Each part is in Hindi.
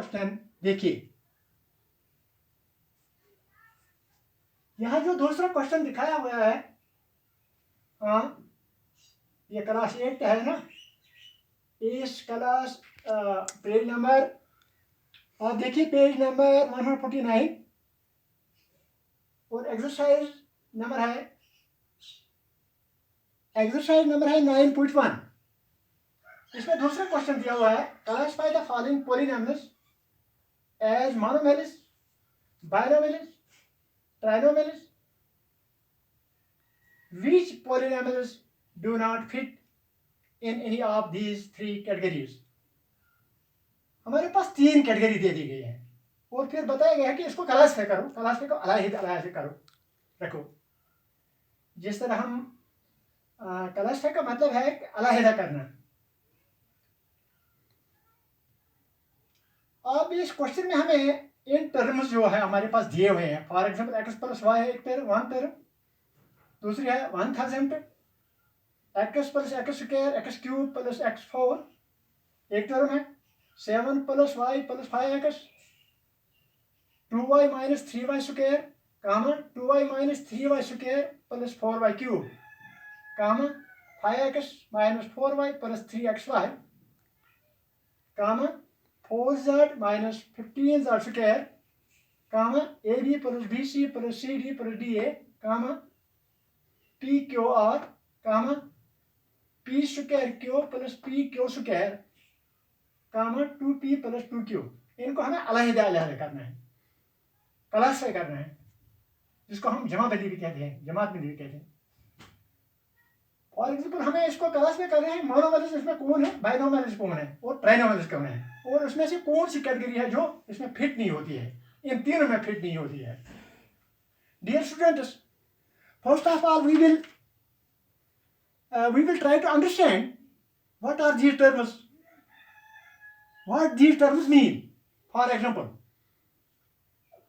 क्वेश्चन देखिए, यहां जो दूसरा क्वेश्चन दिखाया हुआ है, हाँ ये क्लास 8 है ना, इस क्लास पेज नंबर, आप देखिए पेज नंबर 149 और एक्सरसाइज नंबर है 9.1। इसमें दूसरा क्वेश्चन दिया हुआ है, classify the following polynomials as monomials, binomials, trinomials, which polynomials do not fit in any of these three categories। हमारे पास 3 कैटेगरी दे दी गई है और फिर बताया गया है कि इसको क्लासिफाई करो, क्लासिफाई को अलग करो, रखो। जिस तरह हम क्लासिफाई का मतलब है अलग करना। अब इस क्वेश्चन में हमें इन टर्म्स जो है हमारे पास दिए हुए हैं, for example x plus y है एक टर्म, वन टर्म, दूसरी है 1000 x plus x square x cube plus x 4 एक टर्म है, 7 plus y plus 5x, 2y minus 3y square comma 2y minus 3y square plus 4y cube comma 5x minus 4y plus 3xy comma 4z minus 15z square comma ab plus bc plus cd plus da comma pqr comma p square Q plus p q square comma 2p plus 2q। इनको हमें अलग करना है, क्लासिफाई करना है, जिसको हम जमाबंदी भी कहते हैं, जमातबंदी भी कहते हैं। फॉर एग्जाम्पल हमें इसको क्लासिफाई कर रहे हैं, मोनोमियल्स इसमें कौन है, बाइनोमियल्स कौन है और ट्राइनोमियल्स कौन है, और उसमें से कौन सी कैटेगरी है जो इसमें फिट नहीं होती है, इन तीनों में फिट नहीं होती है। Dear students, first of all we will try to understand what are these terms, what these terms mean. For example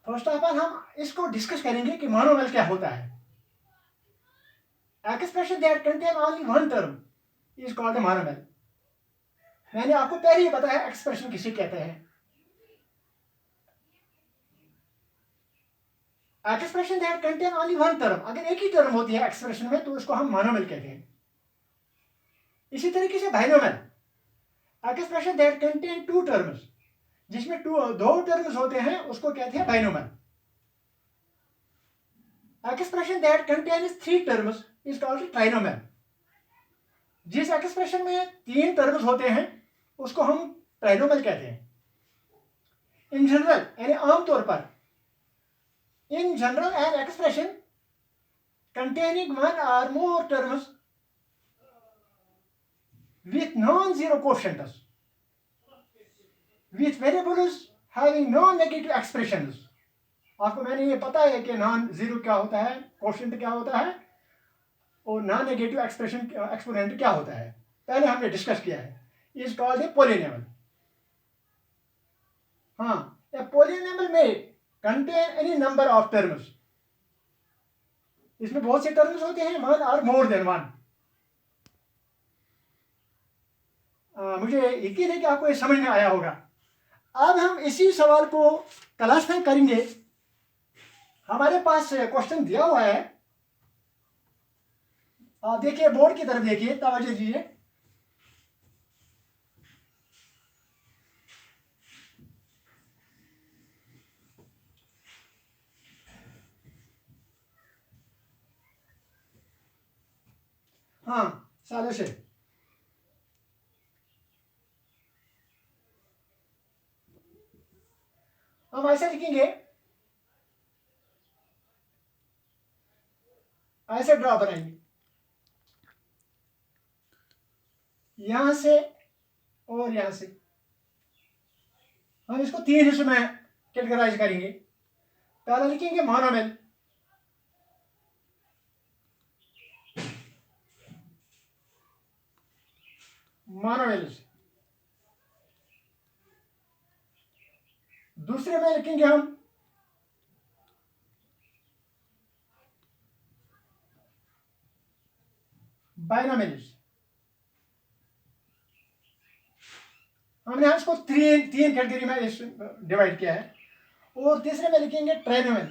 first of all हम इसको डिस्कस करेंगे कि मोनोमियल क्या होता है। Expression that contain only one term is called monomial. मैंने आपको पहले ही बताया एक्सप्रेशन किसे कहते हैं। Expression that contain only one term, अगर एक ही टर्म होती है एक्सप्रेशन में तो उसको हम मोनोमियल कहते हैं। इसी तरीके से binomial, expression that contain two terms, जिसमें दो टर्म्स होते हैं उसको कहते हैं binomial. Expression that contains three terms is called trinomial. जिस एक्सप्रेशन में 3 टर्म्स होते हैं उसको हम ट्राइनोमियल कहते हैं। इन जनरल, यानी आमतौर पर, in general an expression containing one और more terms with non-zero quotients, with variables having non-negative expressions। आपको मैंने ये पता है कि नॉन जीरो क्या होता है, क्वोशिएंट क्या होता है और नॉन नेगेटिव एक्सप्रेशन एक्सपोनेंट क्या होता है, पहले हमने डिस्कस किया है। Is called a polynomial. हाँ, ए पॉलिनोमियल में contain any number of terms, इसमें बहुत से टर्म्स होते हैं, वन और मोर देन वन। मुझे यकीन है कि आपको ये समझ में आया होगा। अब हम इसी सवाल को क्लासिफाई करेंगे। हमारे पास क्वेश्चन दिया हुआ है, आप देखिए बोर्ड की तरफ देखिए, तवज्जो दीजिए। हाँ, सालों से हम ऐसे लिखेंगे, ऐसे ड्रॉ बनाएंगे, यहां से और यहां से। हम इसको 3 हिस्सों में कैटेगराइज करेंगे। पहला लिखेंगे मोनोमियल, मोनोमियल्स। दूसरे में लिखेंगे हम बाइनोमियल्स। हमने इसको तीन तीन कैटेगरी में डिवाइड किया है। और तीसरे में लिखेंगे ट्राइनोमल।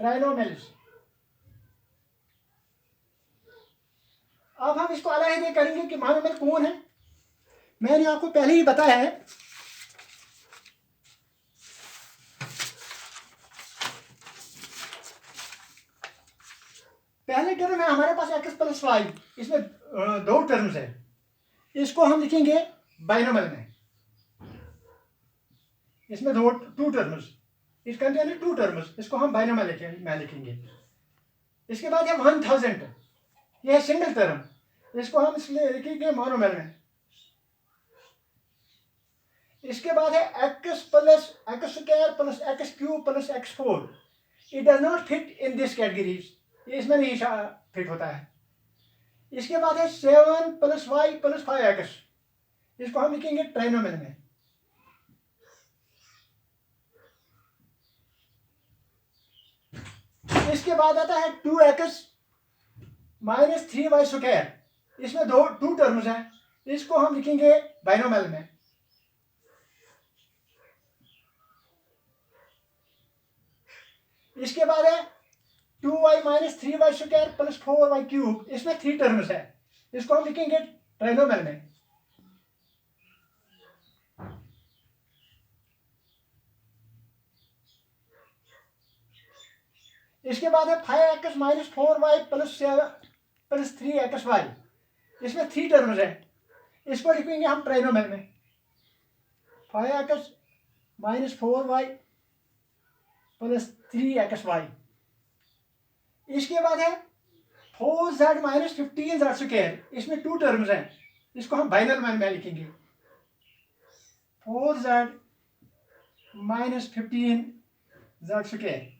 ट्राइनोमल्स। अब हम इसको अलग करेंगे कि मोनोमर कौन है। मैंने आपको पहले ही बताया है पहले टर्म है हमारे पास एक्स प्लस वाई, इसमें दो टर्म्स है, इसको हम लिखेंगे बाइनोमल में। इसमें दो टू टर्म्स, इस कंटेन टू टर्म्स, इसको हम बाइनोमल में लिखेंगे। इसके बाद है 1000, यह है सिंगल टर्म, इसको हम इसलिए लिखेंगे मोनोमल में। इसके बाद है x plus x square plus x cube plus x four, it does not fit in this categories, ये इसमें नहीं फिट होता है। इसके बाद है 7 प्लस वाई प्लस 5x, इसको हम लिखेंगे ट्राइनोमल में। इसके बाद आता है 2x माइनस 3y स्क्वायर, इसमें दो टू टर्म्स हैं, इसको हम लिखेंगे बाइनोमल में। इसके बाद है 2y minus 3y square plus 4y cube, इसमें थ्री टर्म्स है, इसको हम लिखेंगे ट्राइनोमल में। इसके बाद है 5x minus 4y plus 3xy, इसमें थ्री टर्म्स है, इसको लिखेंगे हम ट्राइनोमल में। 5x minus 4y plus 3xy। इसके बाद है 4z माइनस 15z स्क्वायर, इसमें टू टर्म्स हैं, इसको हम बाइनोमल में लिखेंगे 4z माइनस 15z स्क्वायर।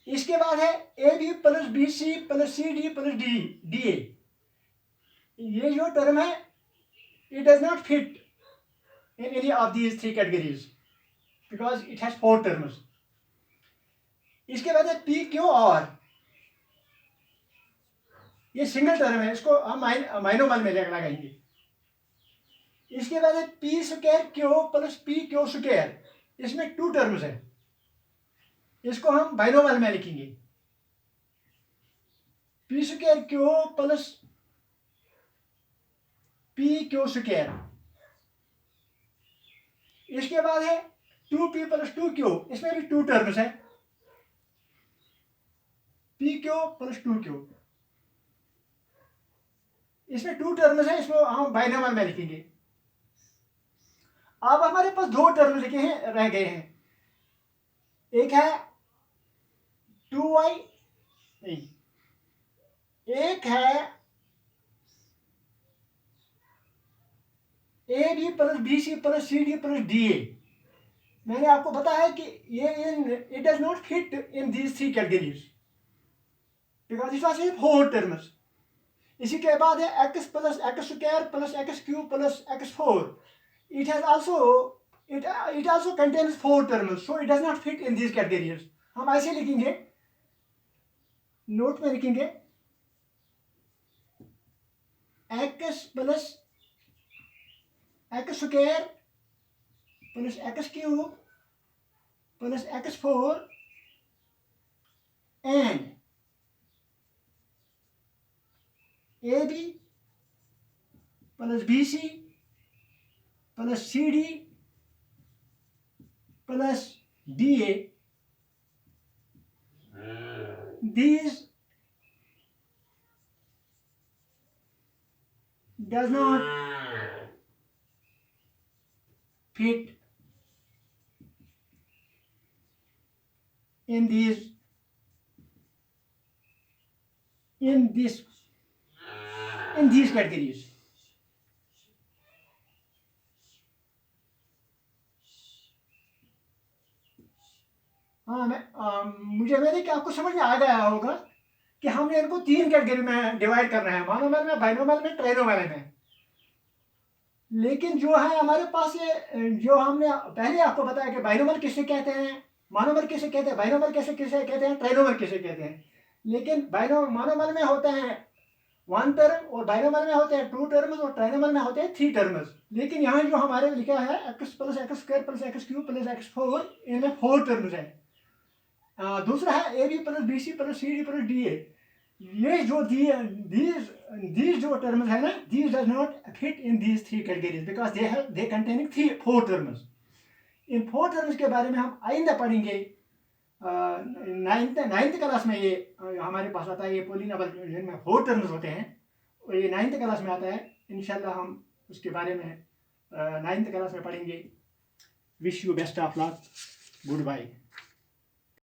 इसके बाद है AB plus BC plus CD plus DA, ये जो टर्म है it does not fit in any of these three categories because it has four terms. इसके बाद है PQR, ये सिंगल टर्म है, इसको हम माइनोमल में लगाएंगे। इसके बाद है P square Q plus PQ square, इसमें टू टर्म्स है, इसको हम बाइनोमल में लिखेंगे P square Q plus PQ square. इसके बाद है 2P प्लस 2Q, इसमें भी टू टर्म्स है, PQ प्लस 2Q, इसमें टू टर्म्स है, इसको हम बाइनोमल में लिखेंगे। अब हमारे पास दो टर्म लिखे हैं रह गए हैं, एक है 2y, नहीं, एक है AB plus BC plus CD plus DA। मैंने आपको बताया कि ये it does not fit in these three categories because it was four terms. इसी के बाद है x plus x square plus x cube plus x four, it has also it also contains four terms, so it does not fit in these categories. हम ऐसे लिखेंगे, नोट में लिखेंगे x plus x square plus x cube plus x four and AB plus BC plus CD plus DA, these does not fit in these categories. हाँ, मुझे मेरे कि आपको समझ में आ गया होगा कि हमने इनको तीन कैटेगरी में डिवाइड करना है, मोनोमर में, बाइनोमल में, ट्राइनोमल में। लेकिन जो है हमारे पास ये जो हमने पहले आपको बताया कि बाइनोमल किसे कहते हैं, मोनोमर किसे कहते हैं, बाइनोमल किसे कहते हैं, ट्राइनोमल किसे कहते हैं, लेकिन मोनोमल में होते हैं वन टर्म और बाइनोमल में होते हैं टू टर्म्स और ट्राइनोमल में होते हैं थ्री टर्म्स। लेकिन यहाँ जो हमारे लिखा है x plus x square plus x cube plus x four, इनमें फोर टर्म्स है। दूसरा है A B plus B C plus C D plus D A. ये जो दीज जो टर्म्स है ना, these does not fit in these three categories because they containing three four terms. इन फोर टर्म्स के बारे में हम आइंदा पढ़ेंगे नाइन्थ क्लास में। ये हमारे पास आता है, ये पोलिनोमियल जिनमें फोर टर्म्स होते हैं, और ये नाइन्थ क्लास में आता है। इंशाल्लाह हम उसके बारे में नाइन्थ क्लास में पढ़ेंगे। Wish you best of luck, good bye.